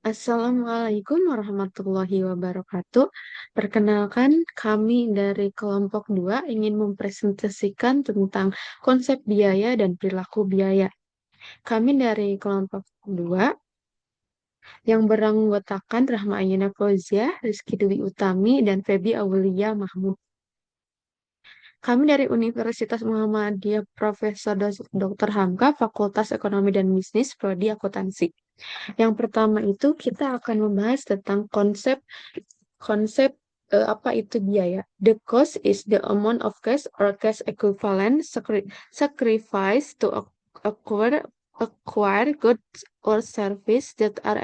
Assalamualaikum warahmatullahi wabarakatuh. Perkenalkan, kami dari kelompok 2 ingin mempresentasikan tentang konsep biaya dan perilaku biaya. Kami dari kelompok 2 yang beranggotakan Rahma Ayyana Fauzia, Rizky Dwi Utami, dan Febi Aulia Mahmud. Kami dari Universitas Muhammadiyah Profesor Dr. Hamka, Fakultas Ekonomi dan Bisnis, Prodi Akuntansi. Yang pertama itu kita akan membahas tentang konsep konsep apa itu biaya. The cost is the amount of cash or cash equivalent sacrifice to acquire goods or service that are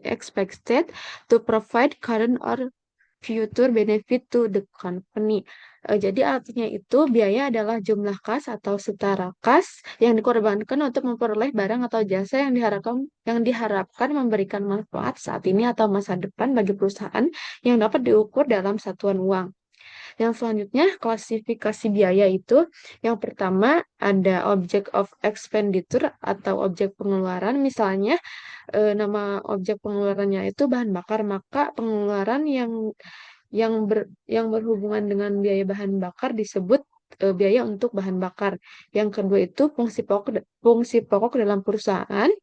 expected to provide current or future benefit to the company. Jadi artinya itu biaya adalah jumlah kas atau setara kas yang dikorbankan untuk memperoleh barang atau jasa yang diharapkan memberikan manfaat saat ini atau masa depan bagi perusahaan yang dapat diukur dalam satuan uang. Yang selanjutnya, klasifikasi biaya itu, yang pertama ada object of expenditure atau objek pengeluaran. Misalnya, nama objek pengeluarannya itu bahan bakar, maka pengeluaran yang berhubungan dengan biaya bahan bakar disebut biaya untuk bahan bakar. Yang kedua itu fungsi pokok dalam perusahaan.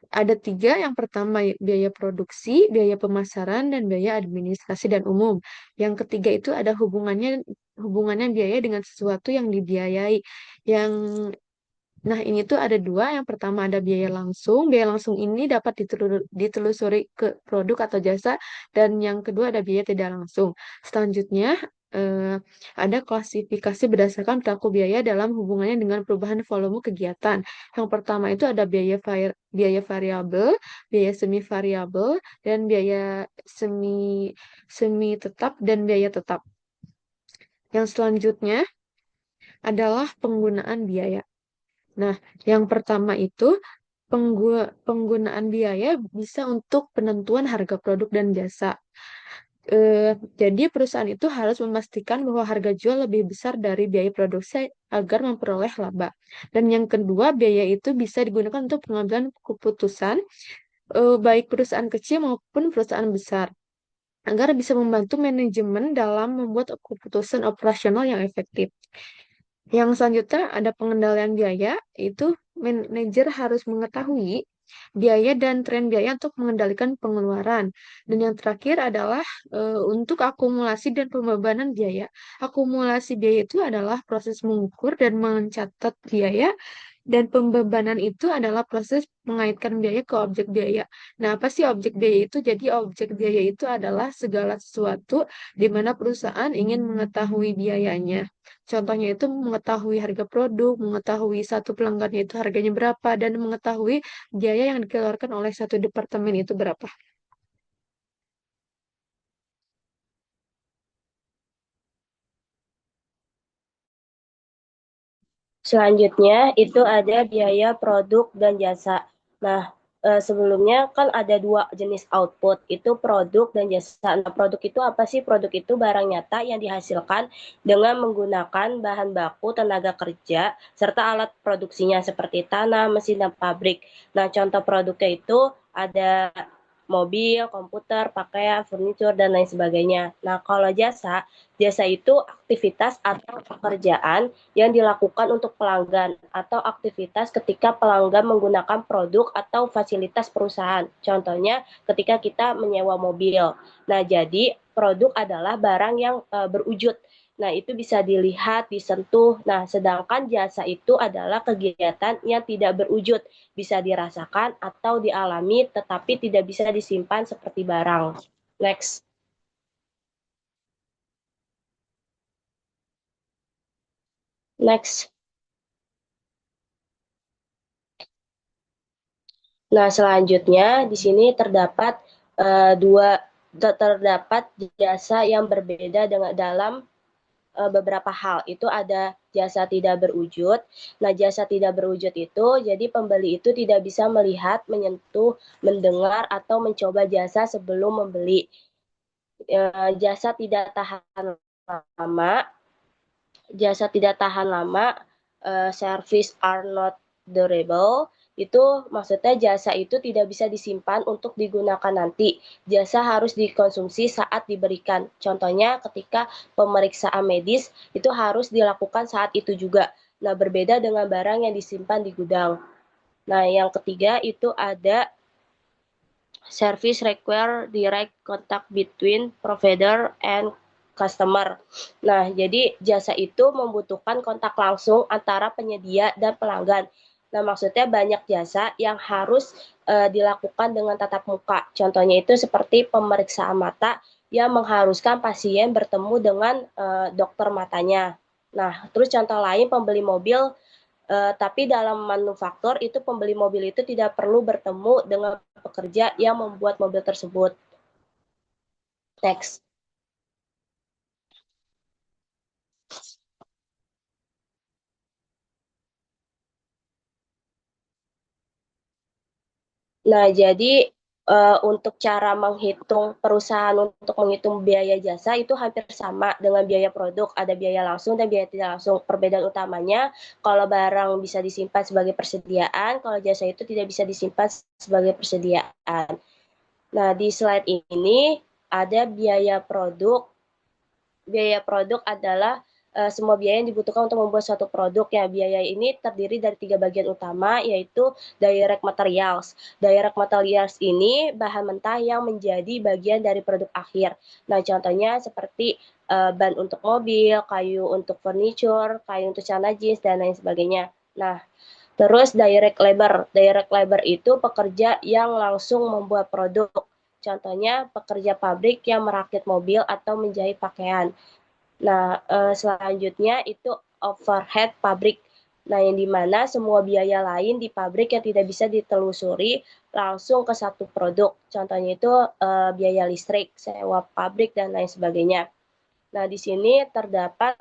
Ada tiga. Yang pertama biaya produksi, biaya pemasaran, dan biaya administrasi dan umum. Yang ketiga itu ada hubungannya biaya dengan sesuatu yang dibiayai. Yang Nah, ini tuh ada dua. Yang pertama ada biaya langsung. Biaya langsung ini dapat ditelusuri ke produk atau jasa. Dan yang kedua ada biaya tidak langsung. Selanjutnya, eh, ada klasifikasi berdasarkan perilaku biaya dalam hubungannya dengan perubahan volume kegiatan. Yang pertama itu ada biaya variabel, biaya semi variabel, dan biaya semi semi tetap dan biaya tetap. Yang selanjutnya adalah penggunaan biaya. Nah, yang pertama itu penggunaan biaya bisa untuk penentuan harga produk dan jasa. Jadi perusahaan itu harus memastikan bahwa harga jual lebih besar dari biaya produksi agar memperoleh laba. Dan yang kedua, biaya itu bisa digunakan untuk pengambilan keputusan baik perusahaan kecil maupun perusahaan besar agar bisa membantu manajemen dalam membuat keputusan operasional yang efektif. Yang selanjutnya ada pengendalian biaya, itu manajer harus mengetahui biaya dan tren biaya untuk mengendalikan pengeluaran. Dan yang terakhir adalah untuk akumulasi dan pembebanan biaya. Akumulasi biaya itu adalah proses mengukur dan mencatat biaya, dan pembebanan itu adalah proses mengaitkan biaya ke objek biaya. Nah, apa sih objek biaya itu? Jadi objek biaya itu adalah segala sesuatu di mana perusahaan ingin mengetahui biayanya. Contohnya itu mengetahui harga produk, mengetahui satu pelanggannya itu harganya berapa, dan mengetahui biaya yang dikeluarkan oleh satu departemen itu berapa. Selanjutnya itu ada biaya produk dan jasa. Nah, sebelumnya kan ada dua jenis output, itu produk dan jasa. Nah, produk itu apa sih? Produk itu barang nyata yang dihasilkan dengan menggunakan bahan baku, tenaga kerja, serta alat produksinya seperti tanah, mesin, dan pabrik. Nah, contoh produknya itu ada mobil, komputer, pakaian, furnitur, dan lain sebagainya. Nah, kalau jasa itu aktivitas atau pekerjaan yang dilakukan untuk pelanggan atau aktivitas ketika pelanggan menggunakan produk atau fasilitas perusahaan. Contohnya ketika kita menyewa mobil. Nah, jadi produk adalah barang yang berwujud. Nah, itu bisa dilihat, disentuh. Nah, sedangkan jasa itu adalah kegiatan yang tidak berwujud, bisa dirasakan atau dialami tetapi tidak bisa disimpan seperti barang. Next. Next. Nah, selanjutnya di sini terdapat terdapat jasa yang berbeda dengan dalam beberapa hal. Itu ada jasa tidak berwujud. Nah, jasa tidak berwujud itu jadi pembeli itu tidak bisa melihat, menyentuh, mendengar atau mencoba jasa sebelum membeli. Jasa tidak tahan lama, jasa tidak tahan lama, service are not durable, Itu maksudnya jasa itu tidak bisa disimpan untuk digunakan nanti. Jasa harus dikonsumsi saat diberikan. Contohnya ketika pemeriksaan medis itu harus dilakukan saat itu juga. Nah, berbeda dengan barang yang disimpan di gudang. Nah, yang ketiga itu ada service require direct contact between provider and customer. Nah, jadi jasa itu membutuhkan kontak langsung antara penyedia dan pelanggan. Nah, maksudnya banyak jasa yang harus dilakukan dengan tatap muka. Contohnya itu seperti pemeriksaan mata yang mengharuskan pasien bertemu dengan dokter matanya. Nah, terus contoh lain pembeli mobil tapi dalam manufaktur itu pembeli mobil itu tidak perlu bertemu dengan pekerja yang membuat mobil tersebut. Next. Nah, jadi untuk cara menghitung perusahaan untuk menghitung biaya jasa itu hampir sama dengan biaya produk. Ada biaya langsung dan biaya tidak langsung. Perbedaan utamanya kalau barang bisa disimpan sebagai persediaan, kalau jasa itu tidak bisa disimpan sebagai persediaan. Nah, di slide ini ada biaya produk. Biaya produk adalah semua biaya yang dibutuhkan untuk membuat suatu produk. Ya, biaya ini terdiri dari 3 bagian utama, yaitu direct materials. Direct materials ini bahan mentah yang menjadi bagian dari produk akhir. Nah, contohnya seperti ban untuk mobil, kayu untuk furniture, kayu untuk celana jeans, dan lain sebagainya. Nah, terus direct labor. Direct labor itu pekerja yang langsung membuat produk. Contohnya pekerja pabrik yang merakit mobil atau menjahit pakaian. Nah, selanjutnya itu overhead pabrik. Nah, yang dimana semua biaya lain di pabrik yang tidak bisa ditelusuri langsung ke satu produk. Contohnya itu biaya listrik, sewa pabrik, dan lain sebagainya. Nah, di sini terdapat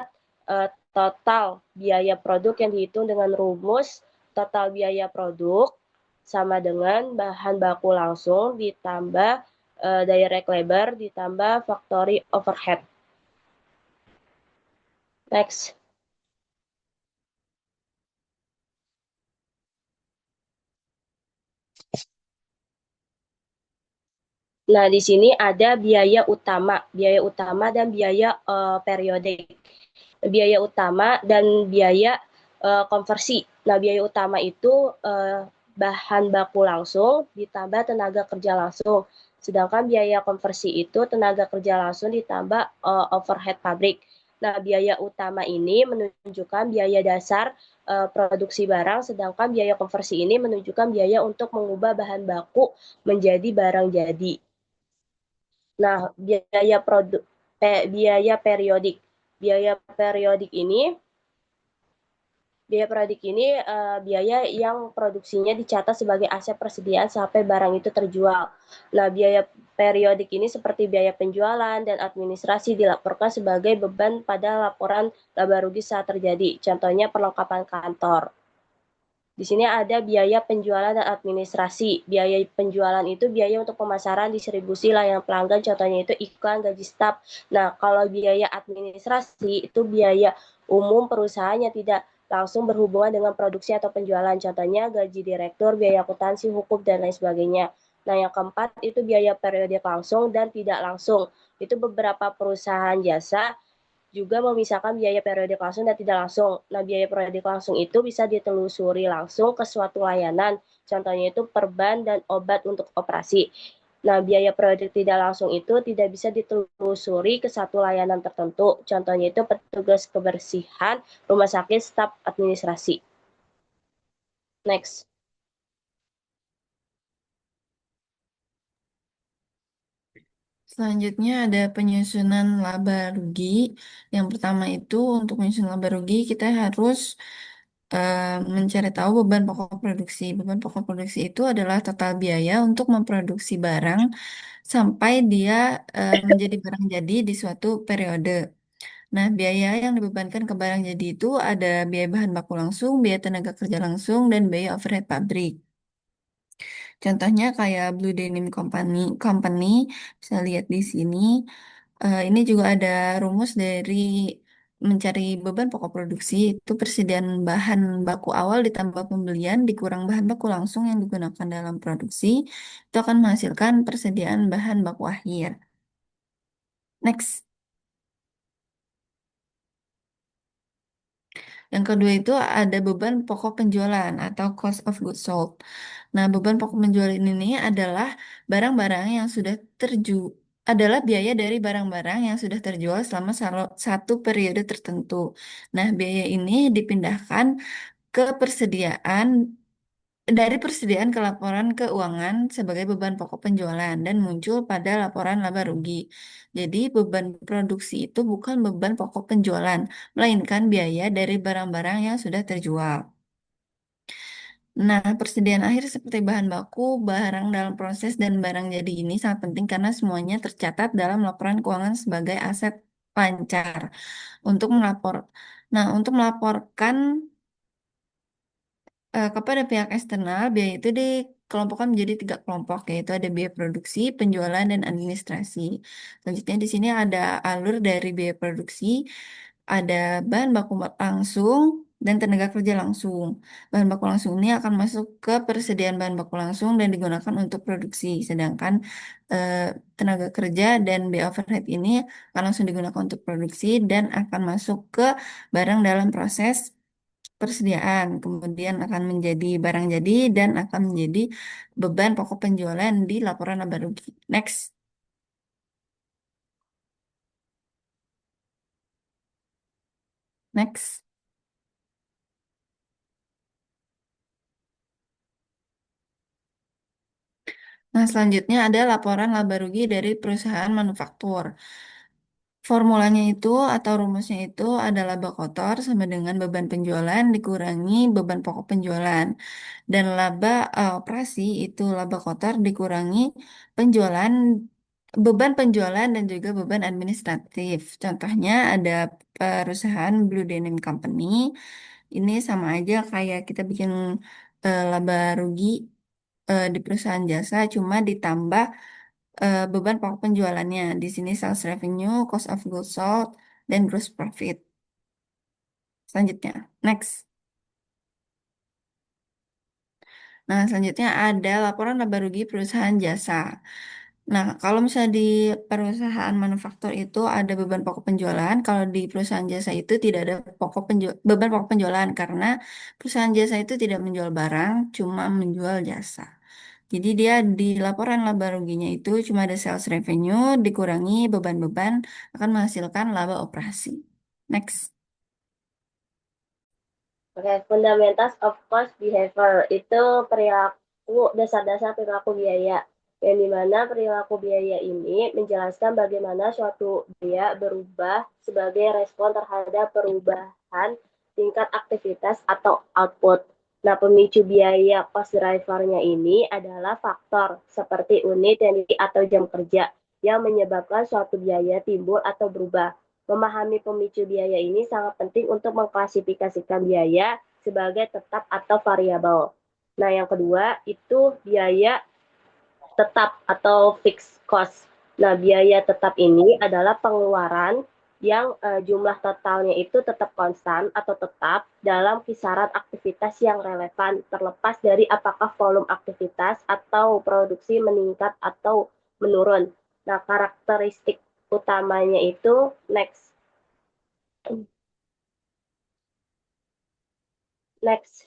total biaya produk yang dihitung dengan rumus total biaya produk sama dengan bahan baku langsung ditambah direct labor ditambah factory overhead. Next. Nah, di sini ada biaya utama dan biaya periodik. Biaya utama dan biaya konversi. Nah, biaya utama itu bahan baku langsung ditambah tenaga kerja langsung. Sedangkan biaya konversi itu tenaga kerja langsung ditambah overhead pabrik. Nah, biaya utama ini menunjukkan biaya dasar produksi barang, sedangkan biaya konversi ini menunjukkan biaya untuk mengubah bahan baku menjadi barang jadi. Nah, biaya periodik. Biaya periodik ini biaya yang produksinya dicatat sebagai aset persediaan sampai barang itu terjual. Nah, biaya periodik ini seperti biaya penjualan dan administrasi dilaporkan sebagai beban pada laporan laba rugi saat terjadi. Contohnya perlengkapan kantor. Di sini ada biaya penjualan dan administrasi. Biaya penjualan itu biaya untuk pemasaran, distribusi, layanan pelanggan, contohnya itu iklan, gaji staf. Nah, kalau biaya administrasi itu biaya umum perusahaan yang tidak langsung berhubungan dengan produksi atau penjualan. Contohnya gaji direktur, biaya akuntansi, hukum, dan lain sebagainya. Nah, yang keempat itu biaya periodik langsung dan tidak langsung. Itu beberapa perusahaan jasa juga memisahkan biaya periodik langsung dan tidak langsung. Nah, biaya periodik langsung itu bisa ditelusuri langsung ke suatu layanan, contohnya itu perban dan obat untuk operasi. Nah, biaya periodik tidak langsung itu tidak bisa ditelusuri ke satu layanan tertentu, contohnya itu petugas kebersihan, rumah sakit, staf administrasi. Next. Selanjutnya ada penyusunan laba rugi. Yang pertama itu untuk menyusun laba rugi kita harus eh, mencari tahu beban pokok produksi. Beban pokok produksi itu adalah total biaya untuk memproduksi barang sampai dia menjadi barang jadi di suatu periode. Nah, biaya yang dibebankan ke barang jadi itu ada biaya bahan baku langsung, biaya tenaga kerja langsung, dan biaya overhead pabrik. Contohnya kayak Blue Denim Company bisa lihat di sini. Ini juga ada rumus dari mencari beban pokok produksi itu persediaan bahan baku awal ditambah pembelian dikurang bahan baku langsung yang digunakan dalam produksi itu akan menghasilkan persediaan bahan baku akhir. Next. Yang kedua itu ada beban pokok penjualan atau cost of goods sold. Nah, beban pokok penjualan ini adalah barang-barang yang sudah terjual adalah biaya dari barang-barang yang sudah terjual selama satu periode tertentu. Nah, biaya ini dipindahkan ke persediaan dari persediaan ke laporan keuangan sebagai beban pokok penjualan dan muncul pada laporan laba rugi. Jadi beban produksi itu bukan beban pokok penjualan, melainkan biaya dari barang-barang yang sudah terjual. Nah, persediaan akhir seperti bahan baku, barang dalam proses, dan barang jadi ini sangat penting karena semuanya tercatat dalam laporan keuangan sebagai aset lancar untuk melapor. Nah, untuk melaporkan kepada pihak eksternal, biaya itu dikelompokkan menjadi tiga kelompok, yaitu ada biaya produksi, penjualan, dan administrasi. Selanjutnya di sini ada alur dari biaya produksi, ada bahan baku langsung, dan tenaga kerja langsung. Bahan baku langsung ini akan masuk ke persediaan bahan baku langsung dan digunakan untuk produksi, sedangkan eh, tenaga kerja dan biaya overhead ini akan langsung digunakan untuk produksi dan akan masuk ke barang dalam proses persediaan, kemudian akan menjadi barang jadi dan akan menjadi beban pokok penjualan di laporan laba rugi. Next. Next. Nah, selanjutnya ada laporan laba rugi dari perusahaan manufaktur. Formulanya itu atau rumusnya itu adalah laba kotor sama dengan beban penjualan dikurangi beban pokok penjualan. Dan laba operasi itu laba kotor dikurangi penjualan, beban penjualan dan juga beban administratif. Contohnya ada perusahaan Blue Denim Company. Ini sama aja kayak kita bikin laba rugi di perusahaan jasa, cuma ditambah beban pokok penjualannya. Di sini sales revenue, cost of goods sold, dan gross profit. Selanjutnya, next. Nah, selanjutnya ada laporan laba rugi perusahaan jasa. Nah, kalau misalnya di perusahaan manufaktur itu ada beban pokok penjualan, kalau di perusahaan jasa itu tidak ada beban pokok penjualan karena perusahaan jasa itu tidak menjual barang, cuma menjual jasa. Jadi dia di laporan laba ruginya itu cuma ada sales revenue dikurangi beban-beban akan menghasilkan laba operasi. Next. Oke, fundamentals of cost behavior itu perilaku dasar-dasar perilaku biaya. Yang dimana perilaku biaya ini menjelaskan bagaimana suatu biaya berubah sebagai respon terhadap perubahan tingkat aktivitas atau output. Nah, pemicu biaya cost drivernya ini adalah faktor seperti unit yang atau jam kerja yang menyebabkan suatu biaya timbul atau berubah. Memahami pemicu biaya ini sangat penting untuk mengklasifikasikan biaya sebagai tetap atau variabel. Nah, yang kedua itu biaya tetap atau fixed cost. Nah, biaya tetap ini adalah pengeluaran yang jumlah totalnya itu tetap konstan atau tetap dalam kisaran aktivitas yang relevan terlepas dari apakah volume aktivitas atau produksi meningkat atau menurun. Nah, karakteristik utamanya itu next. Next.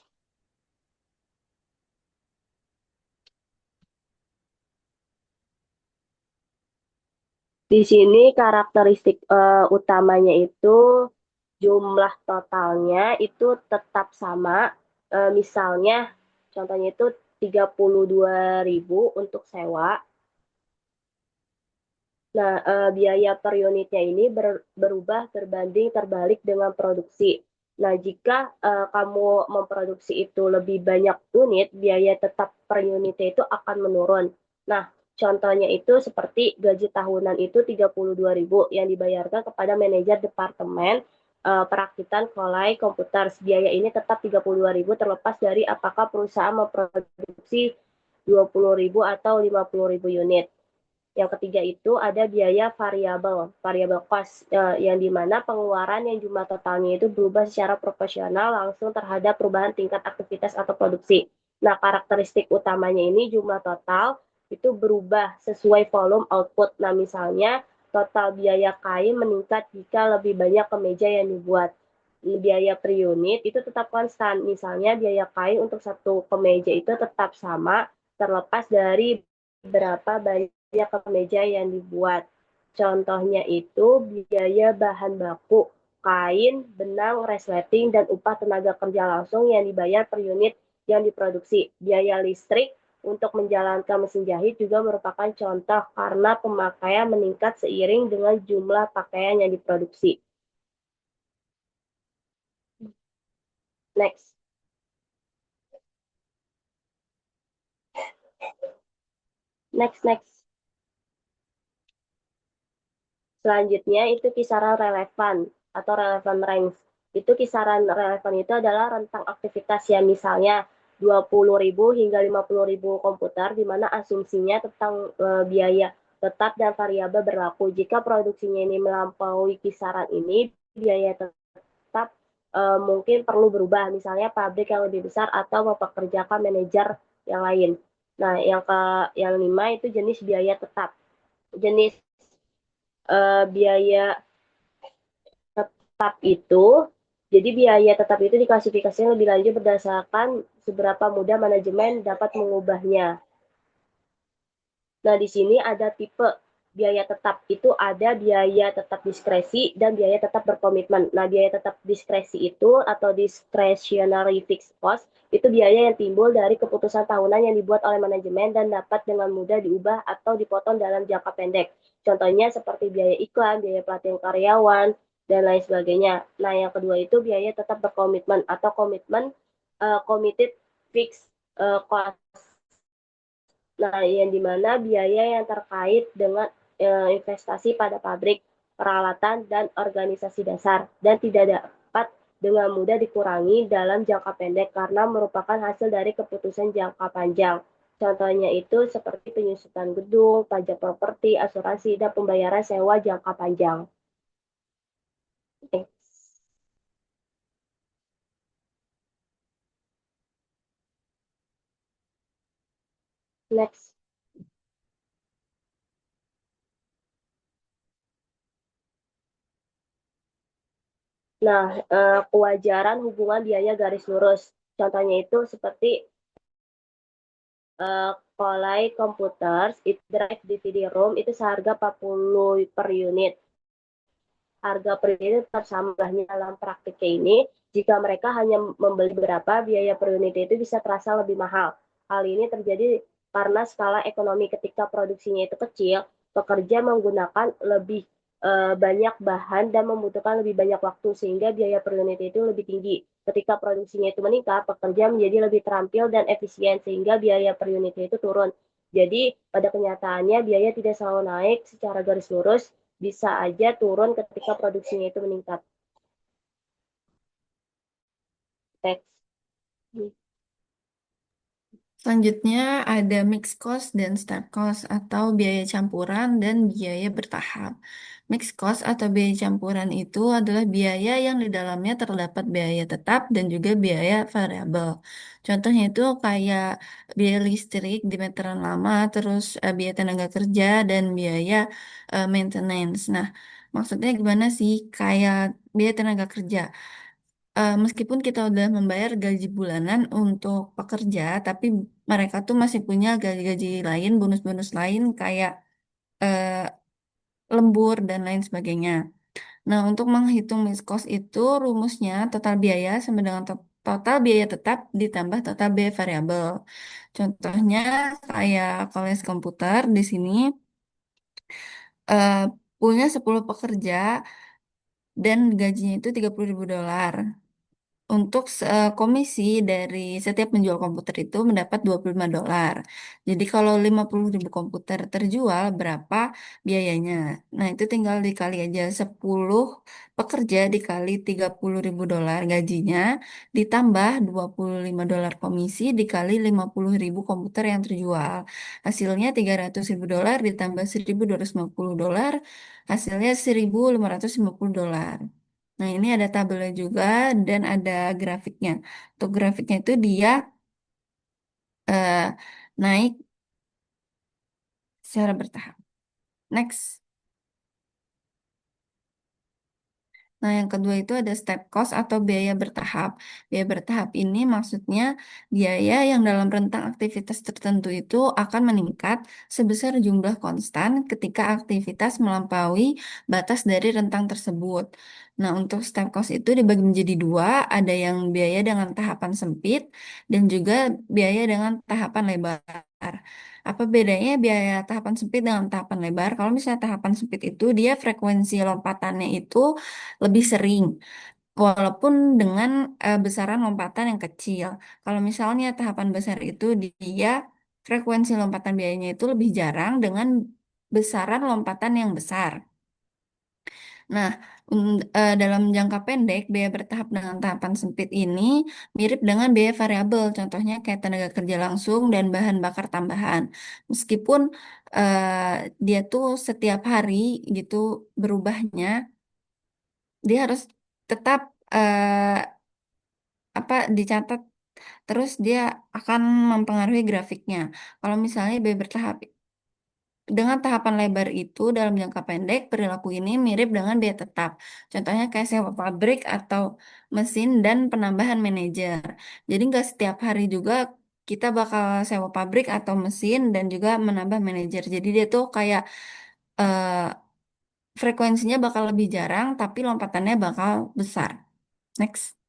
Di sini karakteristik utamanya itu jumlah totalnya itu tetap sama. Misalnya contohnya itu 32.000 untuk sewa. Nah, biaya per unitnya ini berubah berbanding terbalik dengan produksi. Nah, jika kamu memproduksi itu lebih banyak unit, biaya tetap per unitnya itu akan menurun. Nah, contohnya itu seperti gaji tahunan itu 32.000 yang dibayarkan kepada manajer departemen perakitan kolai komputer. Biaya ini tetap 32.000 terlepas dari apakah perusahaan memproduksi 20.000 atau 50.000 unit. Yang ketiga itu ada biaya variabel, variabel cost, yang dimana pengeluaran yang jumlah totalnya itu berubah secara proporsional langsung terhadap perubahan tingkat aktivitas atau produksi. Nah, karakteristik utamanya ini jumlah total itu berubah sesuai volume output. Nah, misalnya total biaya kain meningkat jika lebih banyak kemeja yang dibuat. Biaya per unit itu tetap konstan. Misalnya biaya kain untuk satu kemeja itu tetap sama terlepas dari berapa banyak kemeja yang dibuat. Contohnya itu biaya bahan baku, kain, benang, resleting, dan upah tenaga kerja langsung yang dibayar per unit yang diproduksi. Biaya listrik untuk menjalankan mesin jahit juga merupakan contoh karena pemakaian meningkat seiring dengan jumlah pakaian yang diproduksi. Next. Next. Selanjutnya itu kisaran relevan atau relevan range. Itu kisaran relevan itu adalah rentang aktivitas yang misalnya 20.000 hingga 50.000 komputer, di mana asumsinya tentang biaya tetap dan variabel berlaku. Jika produksinya ini melampaui kisaran ini, biaya tetap mungkin perlu berubah, misalnya pabrik yang lebih besar atau mempekerjakan manajer yang lain. Nah, yang lima itu jenis biaya tetap. Jenis biaya tetap itu, jadi biaya tetap itu diklasifikasikan lebih lanjut berdasarkan seberapa mudah manajemen dapat mengubahnya. Nah, di sini ada tipe biaya tetap. Itu ada biaya tetap diskresi dan biaya tetap berkomitmen. Nah, biaya tetap diskresi itu atau discretionary fixed cost itu biaya yang timbul dari keputusan tahunan yang dibuat oleh manajemen dan dapat dengan mudah diubah atau dipotong dalam jangka pendek. Contohnya seperti biaya iklan, biaya pelatihan karyawan, dan lain sebagainya. Nah, yang kedua itu biaya tetap berkomitmen atau komitmen committed fixed cost. Nah, yang dimana biaya yang terkait dengan investasi pada pabrik, peralatan, dan organisasi dasar, dan tidak dapat dengan mudah dikurangi dalam jangka pendek karena merupakan hasil dari keputusan jangka panjang. Contohnya itu seperti penyusutan gedung, pajak properti, asuransi, dan pembayaran sewa jangka panjang. Next. Nah, kewajaran hubungan biaya garis lurus. Contohnya itu seperti Kolai Computers, it drive DVD ROM itu seharga 40 per unit. Harga per unit tetap sama dalam praktiknya ini. Jika mereka hanya membeli berapa, biaya per unit itu bisa terasa lebih mahal. Hal ini terjadi karena skala ekonomi ketika produksinya itu kecil, pekerja menggunakan lebih banyak bahan dan membutuhkan lebih banyak waktu sehingga biaya per unit itu lebih tinggi. Ketika produksinya itu meningkat, pekerja menjadi lebih terampil dan efisien sehingga biaya per unitnya itu turun. Jadi pada kenyataannya biaya tidak selalu naik secara garis lurus, bisa aja turun ketika produksinya itu meningkat. Teks. Selanjutnya ada mixed cost dan start cost atau biaya campuran dan biaya bertahap. Mixed cost atau biaya campuran itu adalah biaya yang di dalamnya terdapat biaya tetap dan juga biaya variabel. Contohnya itu kayak biaya listrik di meteran lama, terus biaya tenaga kerja dan biaya maintenance. Nah, maksudnya gimana sih? Kayak biaya tenaga kerja. Meskipun kita udah membayar gaji bulanan untuk pekerja, tapi mereka tuh masih punya gaji-gaji lain, bonus-bonus lain kayak eh, lembur dan lain sebagainya. Nah, untuk menghitung mixed cost itu rumusnya total biaya sama dengan total biaya tetap ditambah total biaya variabel. Contohnya kayak Koles Komputer di sini eh, punya 10 pekerja dan gajinya itu $30.000. untuk komisi dari setiap penjual komputer itu mendapat $25. Jadi kalau 50.000 komputer terjual, berapa biayanya? Nah, itu tinggal dikali aja 10 pekerja dikali $30.000 gajinya, ditambah $25 komisi dikali 50.000 komputer yang terjual. Hasilnya $300.000 ditambah $1.250, hasilnya $1.550. Nah, ini ada tabelnya juga dan ada grafiknya. Untuk grafiknya itu dia eh, naik secara bertahap. Next. Nah, yang kedua itu ada step cost atau biaya bertahap. Biaya bertahap ini maksudnya biaya yang dalam rentang aktivitas tertentu itu akan meningkat sebesar jumlah konstan ketika aktivitas melampaui batas dari rentang tersebut. Nah, untuk step cost itu dibagi menjadi dua, ada yang biaya dengan tahapan sempit dan juga biaya dengan tahapan lebar. Apa bedanya biaya tahapan sempit dengan tahapan lebar? Kalau misalnya tahapan sempit itu dia frekuensi lompatannya itu lebih sering, walaupun dengan besaran lompatan yang kecil. Kalau misalnya tahapan besar itu dia frekuensi lompatan biayanya itu lebih jarang dengan besaran lompatan yang besar. Nah, dalam jangka pendek, biaya bertahap dengan tahapan sempit ini mirip dengan biaya variabel, contohnya kayak tenaga kerja langsung dan bahan bakar tambahan. Meskipun dia tuh setiap hari gitu berubahnya, dia harus tetap apa dicatat terus dia akan mempengaruhi grafiknya. Kalau misalnya biaya bertahap dengan tahapan lebar itu dalam jangka pendek perilaku ini mirip dengan biaya tetap. Contohnya kayak sewa pabrik atau mesin dan penambahan manajer. Jadi nggak setiap hari juga kita bakal sewa pabrik atau mesin dan juga menambah manajer. Jadi dia tuh kayak eh, frekuensinya bakal lebih jarang tapi lompatannya bakal besar. Next.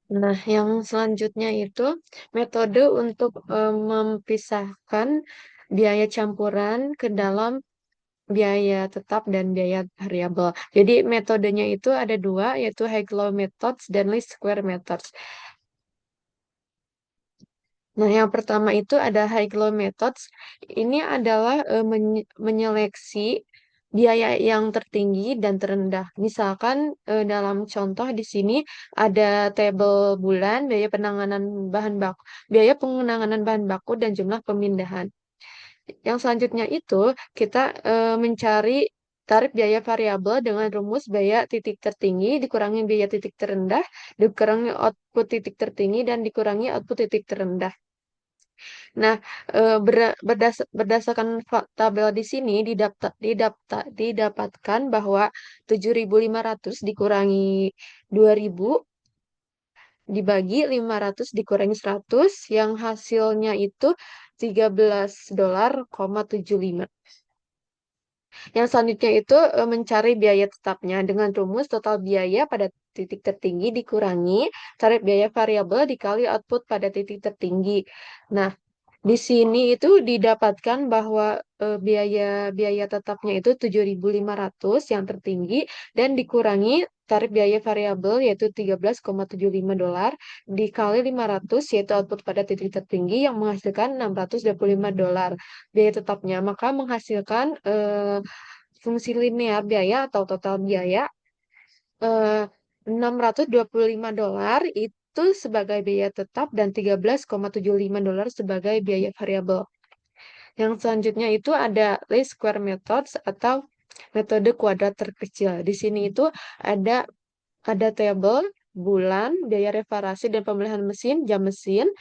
Nah, yang selanjutnya itu metode untuk memisahkan biaya campuran ke dalam biaya tetap dan biaya variabel. Jadi metodenya itu ada dua, yaitu High-Low Methods dan Least Square Methods. Nah, yang pertama itu ada High-Low Methods. Ini adalah menyeleksi biaya yang tertinggi dan terendah. Misalkan dalam contoh di sini ada tabel bulan, biaya pengenangan bahan baku dan jumlah pemindahan. Yang selanjutnya itu kita mencari tarif biaya variabel dengan rumus biaya titik tertinggi dikurangi biaya titik terendah, dikurangi output titik tertinggi dan dikurangi output titik terendah. Nah, berdasarkan tabel di sini didapatkan bahwa 7.500 dikurangi 2.000 dibagi 500 dikurangi 100 yang hasilnya itu $13,75. Yang selanjutnya itu mencari biaya tetapnya dengan rumus total biaya pada titik tertinggi dikurangi tarif biaya variabel dikali output pada titik tertinggi. Nah, di sini itu didapatkan bahwa biaya biaya tetapnya itu 7.500 yang tertinggi dan dikurangi tarif biaya variabel yaitu $13,75 dikali 500 yaitu output pada titik tertinggi yang menghasilkan $625 biaya tetapnya. Maka menghasilkan fungsi linear biaya atau total biaya eh, $625 itu sebagai biaya tetap dan $13,75 sebagai biaya variabel. Yang selanjutnya itu ada least square methods atau metode kuadrat terkecil. Di sini itu ada tabel bulan, biaya reparasi dan pemeliharaan mesin, jam mesin,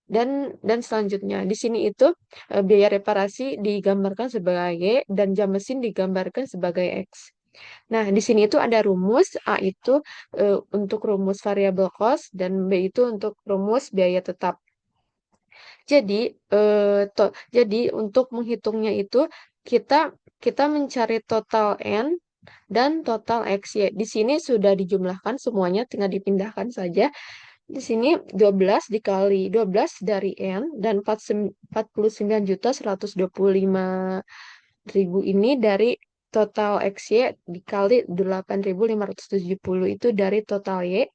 dan selanjutnya di sini itu biaya reparasi digambarkan sebagai dan jam mesin digambarkan sebagai X. Nah, di sini itu ada rumus A itu untuk rumus variable cost dan B itu untuk rumus biaya tetap. Jadi jadi untuk menghitungnya itu kita kita mencari total N dan total X ya. Di sini sudah dijumlahkan semuanya tinggal dipindahkan saja. Di sini 12 dikali 12 dari N dan 49.125.000 ini dari total XY dikali 8.570 itu dari total Y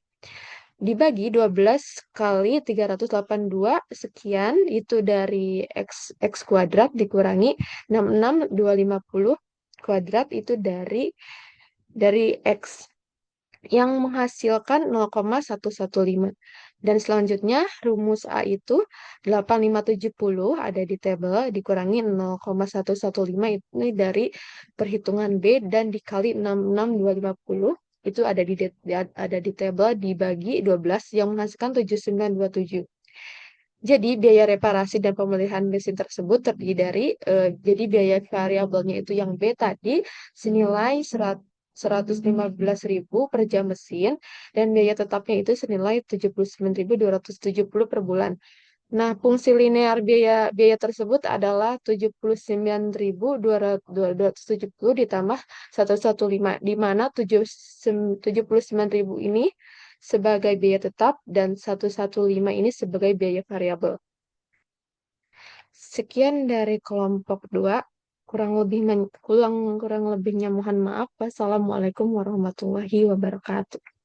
dibagi 12 kali 382 sekian itu dari X kuadrat dikurangi 66.250 kuadrat itu dari X yang menghasilkan 0,115. Dan selanjutnya rumus A itu 8570 ada di tabel dikurangi 0,115 ini dari perhitungan B dan dikali 66250 itu ada di tabel dibagi 12 yang menghasilkan 7927. Jadi biaya reparasi dan pemulihan mesin tersebut terdiri dari jadi biaya variabelnya itu yang B tadi senilai 115.000 per jam mesin dan biaya tetapnya itu senilai 79.270 per bulan. Nah, fungsi linear biaya biaya tersebut adalah 79.270 ditambah 115, di mana 79.000 ini sebagai biaya tetap dan 115 ini sebagai biaya variabel. Sekian dari kelompok 2. Kurang lebihnya mohon maaf. Wassalamualaikum warahmatullahi wabarakatuh.